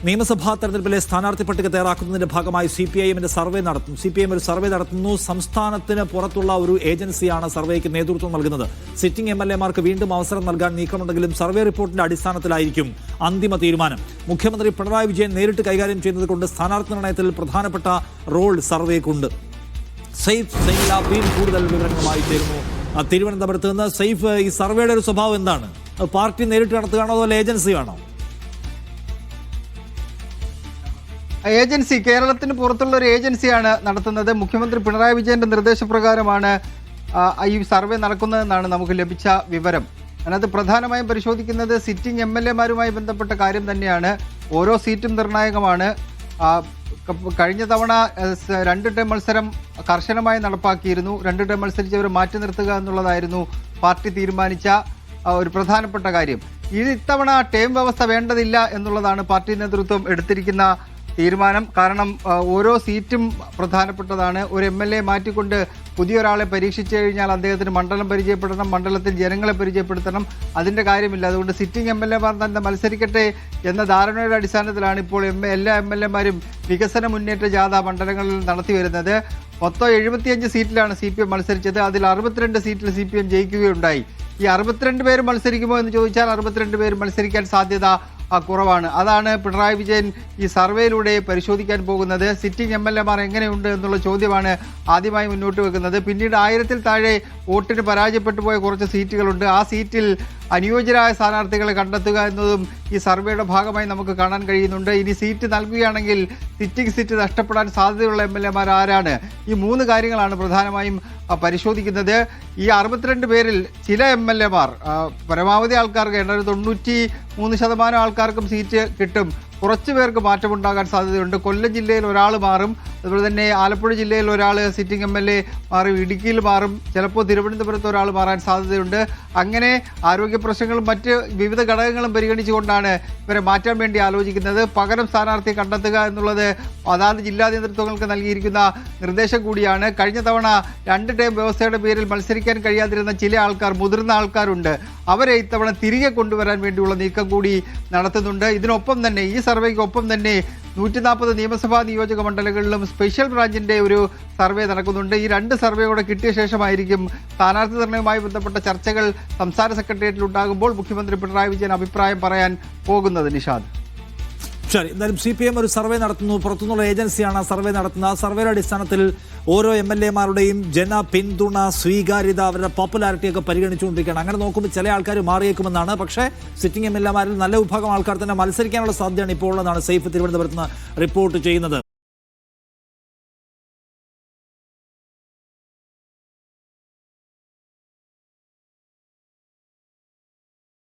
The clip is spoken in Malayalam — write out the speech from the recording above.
നിയമസഭാ തെരഞ്ഞെടുപ്പിലെ സ്ഥാനാർത്ഥി പട്ടിക തയ്യാറാക്കുന്നതിന്റെ ഭാഗമായി സിപിഐഎമ്മിന്റെ സർവേ നടത്തും. സിപിഐഎം ഒരു സർവേ നടത്തുന്നു. സംസ്ഥാനത്തിന് പുറത്തുള്ള ഒരു ഏജൻസിയാണ് സർവേക്ക് നേതൃത്വം നൽകുന്നത്. സിറ്റിംഗ് എംഎൽഎമാർക്ക് വീണ്ടും അവസരം നൽകാൻ നീക്കമുണ്ടെങ്കിലും സർവേ റിപ്പോർട്ടിന്റെ അടിസ്ഥാനത്തിലായിരിക്കും അന്തിമ തീരുമാനം. മുഖ്യമന്ത്രി പിണറായി വിജയൻ നേരിട്ട് കൈകാര്യം ചെയ്യുന്നതുകൊണ്ട് സ്ഥാനാർത്ഥി നിർണയത്തിൽ പ്രധാനപ്പെട്ട റോൾ സർവേക്കുണ്ട്. സൈഫ് സൈലാബീൻ കൂടുതൽ വിവരങ്ങളുമായി ചേരുന്നു തിരുവനന്തപുരത്ത് നിന്ന്. സൈഫ്, ഈ സർവേയുടെ ഒരു സ്വഭാവം എന്താണ്? പാർട്ടി നേരിട്ട് നടത്തുകയാണോ അതോ ഏജൻസിയാണോ? ഏജൻസി, കേരളത്തിന് പുറത്തുള്ള ഒരു ഏജൻസിയാണ് നടത്തുന്നത്. മുഖ്യമന്ത്രി പിണറായി വിജയന്റെ നിർദ്ദേശപ്രകാരമാണ് ഈ സർവേ നടക്കുന്നതെന്നാണ് നമുക്ക് ലഭിച്ച വിവരം. അതിനകത്ത് പ്രധാനമായും പരിശോധിക്കുന്നത് സിറ്റിംഗ് എംഎൽഎമാരുമായി ബന്ധപ്പെട്ട കാര്യം തന്നെയാണ്. ഓരോ സീറ്റും നിർണായകമാണ്. കഴിഞ്ഞ തവണ 2 ടേം മത്സരം കർശനമായി നടപ്പാക്കിയിരുന്നു. 2 ടേം മത്സരിച്ചവരെ മാറ്റി നിർത്തുക എന്നുള്ളതായിരുന്നു പാർട്ടി തീരുമാനിച്ച ഒരു പ്രധാനപ്പെട്ട കാര്യം. ഇത്തവണ ടേം വ്യവസ്ഥ വേണ്ടതില്ല എന്നുള്ളതാണ് പാർട്ടി നേതൃത്വം എടുത്തിരിക്കുന്ന തീരുമാനം. കാരണം ഓരോ സീറ്റും പ്രധാനപ്പെട്ടതാണ്. ഒരു എംഎൽഎ മാറ്റിക്കൊണ്ട് പുതിയൊരാളെ പരീക്ഷിച്ചു കഴിഞ്ഞാൽ അദ്ദേഹത്തിന് മണ്ഡലം പരിചയപ്പെടണം, മണ്ഡലത്തിൽ ജനങ്ങളെ പരിചയപ്പെടുത്തണം. അതിൻ്റെ കാര്യമില്ല. അതുകൊണ്ട് സിറ്റിംഗ് എംഎൽഎമാർ തന്നെ മത്സരിക്കട്ടെ എന്ന ധാരണയുടെ അടിസ്ഥാനത്തിലാണ് ഇപ്പോൾ എല്ലാ എംഎൽഎമാരും വികസന മുന്നേറ്റ ജാഥ മണ്ഡലങ്ങളിൽ നടത്തി വരുന്നത്. മൊത്തം 75 സീറ്റിലാണ് CPM മത്സരിച്ചത്. അതിൽ 62 സീറ്റിൽ CPM ജയിക്കുകയുണ്ടായി. ഈ 62 പേര് മത്സരിക്കുമോ എന്ന് ചോദിച്ചാൽ 62 പേര് മത്സരിക്കാൻ സാധ്യത കുറവാണ്. അതാണ് പിണറായി വിജയൻ ഈ സർവേയിലൂടെ പരിശോധിക്കാൻ പോകുന്നത്. സിറ്റിംഗ് എംഎൽഎമാർ എങ്ങനെയുണ്ട് എന്നുള്ള ചോദ്യമാണ് ആദ്യമായി മുന്നോട്ട് വെക്കുന്നത്. പിന്നീട് 1000-ൽ താഴെ വോട്ടിന് പരാജയപ്പെട്ടു പോയ കുറച്ച് സീറ്റുകളുണ്ട്. ആ സീറ്റിൽ അനുയോജ്യരായ സ്ഥാനാർത്ഥികളെ കണ്ടെത്തുക എന്നതും ഈ സർവേയുടെ ഭാഗമായി നമുക്ക് കാണാൻ കഴിയുന്നുണ്ട്. ഇനി സീറ്റ് നൽകുകയാണെങ്കിൽ സിറ്റിംഗ് സീറ്റ് നഷ്ടപ്പെടാൻ സാധ്യതയുള്ള എംഎൽഎമാർ ആരാണ്? ഈ 3 കാര്യങ്ങളാണ് പ്രധാനമായും പരിശോധിക്കുന്നത്. ഈ 62 പേരിൽ ചില എംഎൽഎമാർ പരമാവധി ആൾക്കാർക്ക് 93% ആൾക്കാർക്കും സീറ്റ് കിട്ടും. കുറച്ച് പേർക്ക് മാറ്റമുണ്ടാകാൻ സാധ്യതയുണ്ട്. കൊല്ലം ജില്ലയിൽ ഒരാൾ മാറും. അതുപോലെ തന്നെ ആലപ്പുഴ ജില്ലയിൽ ഒരാൾ സിറ്റിംഗ് എംഎൽഎ മാറും, ഇടുക്കിയിൽ മാറും, ചിലപ്പോൾ തിരുവനന്തപുരത്ത് ഒരാൾ മാറാൻ സാധ്യതയുണ്ട്. അങ്ങനെ ആരോഗ്യ പ്രശ്നങ്ങളും മറ്റ് വിവിധ ഘടകങ്ങളും പരിഗണിച്ചുകൊണ്ടാണ് ഇവരെ മാറ്റാൻ വേണ്ടി ആലോചിക്കുന്നത്. പകരം സ്ഥാനാർത്ഥിയെ കണ്ടെത്തുക എന്നുള്ളത് അതാത് ജില്ലാ നേതൃത്വങ്ങൾക്ക് നൽകിയിരിക്കുന്ന നിർദ്ദേശം കൂടിയാണ്. കഴിഞ്ഞ തവണ 2 ടേം വ്യവസ്ഥയുടെ പേരിൽ മത്സരിക്കാൻ കഴിയാതിരുന്ന ചില ആൾക്കാർ, മുതിർന്ന ആൾക്കാരുണ്ട്. അവരെ ഇത്തവണ തിരികെ കൊണ്ടുവരാൻ വേണ്ടിയുള്ള നീക്കം കൂടി നടത്തുന്നുണ്ട്. ഇതിനൊപ്പം തന്നെ ഈ സർവേക്കൊപ്പം തന്നെ 140 നിയമസഭാ നിയോജക മണ്ഡലങ്ങളിലും സ്പെഷ്യൽ ബ്രാഞ്ചിന്റെ ഒരു സർവേ നടക്കുന്നുണ്ട്. ഈ 2 സർവേ കൂടെ കിട്ടിയ ശേഷമായിരിക്കും സ്ഥാനാർത്ഥി നിർണയവുമായി ബന്ധപ്പെട്ട ചർച്ചകൾ സംസ്ഥാന സെക്രട്ടേറിയറ്റിൽ ഉണ്ടാകുമ്പോൾ മുഖ്യമന്ത്രി പിണറായി വിജയൻ അഭിപ്രായം പറയാൻ പോകുന്നത്. നിഷാദ്, ശരി. എന്തായാലും CPM ഒരു സർവേ നടത്തുന്നു. പുറത്തുനിന്നുള്ള ഏജൻസിയാണ് സർവേ നടത്തുന്നത്. ആ സർവേയുടെ അടിസ്ഥാനത്തിൽ ഓരോ എംഎൽഎമാരുടെയും പിന്തുണ, സ്വീകാര്യത, അവരുടെ പോപ്പുലാരിറ്റിയൊക്കെ പരിഗണിച്ചുകൊണ്ടിരിക്കുകയാണ്. അങ്ങനെ നോക്കുമ്പോൾ ചില ആൾക്കാർ മാറിയേക്കുമെന്നാണ്. പക്ഷേ സിറ്റിംഗ് എംഎൽഎമാരിൽ നല്ല വിഭാഗം ആൾക്കാർ തന്നെ മത്സരിക്കാനുള്ള സാധ്യതയാണ് ഇപ്പോൾ ഉള്ളതാണ് സൈഫ് തിരുവനന്തപുരത്ത് നിന്ന് റിപ്പോർട്ട് ചെയ്യുന്നത്.